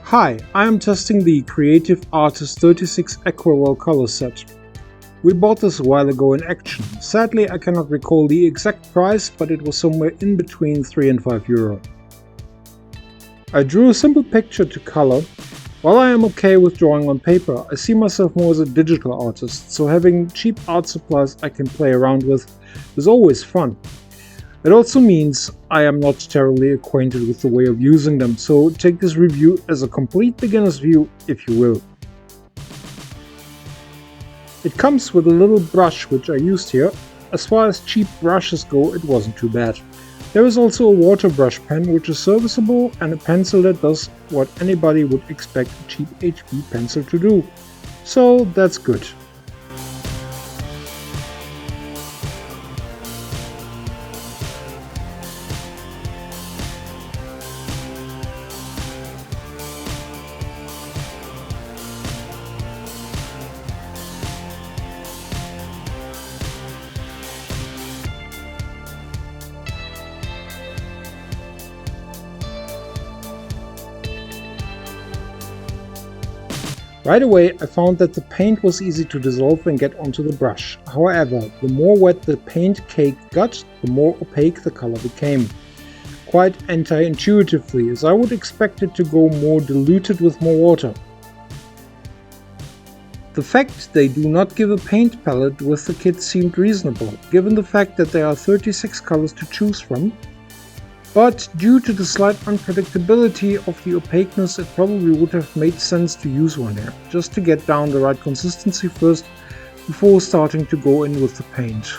Hi, I am testing the Creative Artist 36 Aquarel Colour set. We bought this a while ago in Action. Sadly, I cannot recall the exact price, but it was somewhere in between 3 and 5 euro. I drew a simple picture to color. While I am okay with drawing on paper, I see myself more as a digital artist, so having cheap art supplies I can play around with is always fun. It also means I am not terribly acquainted with the way of using them, so take this review as a complete beginner's view, if you will. It comes with a little brush which I used here. As far as cheap brushes go, it wasn't too bad. There is also a water brush pen which is serviceable, and a pencil that does what anybody would expect a cheap HB pencil to do. So that's good. Right away I found that the paint was easy to dissolve and get onto the brush. However, the more wet the paint cake got, the more opaque the color became. Quite anti-intuitively, as I would expect it to go more diluted with more water. The fact they do not give a paint palette with the kit seemed reasonable, given the fact that there are 36 colors to choose from. But due to the slight unpredictability of the opaqueness, it probably would have made sense to use one here, just to get down the right consistency first, before starting to go in with the paint.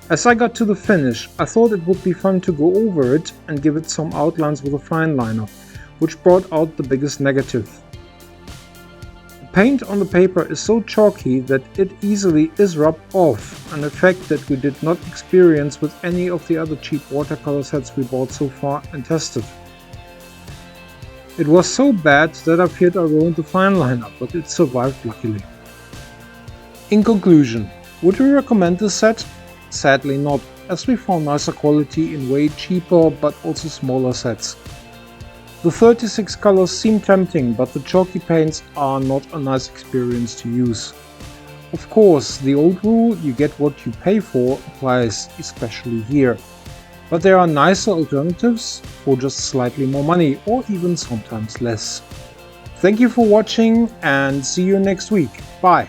As I got to the finish, I thought it would be fun to go over it and give it some outlines with a fine liner, which brought out the biggest negative. The paint on the paper is so chalky that it easily is rubbed off, an effect that we did not experience with any of the other cheap watercolor sets we bought so far and tested. It was so bad that I feared I ruined the fine liner, but it survived luckily. In conclusion, would we recommend this set? Sadly not, as we found nicer quality in way cheaper but also smaller sets. The 36 colors seem tempting, but the chalky paints are not a nice experience to use. Of course, the old rule, you get what you pay for, applies especially here. But there are nicer alternatives for just slightly more money, or even sometimes less. Thank you for watching and see you next week. Bye!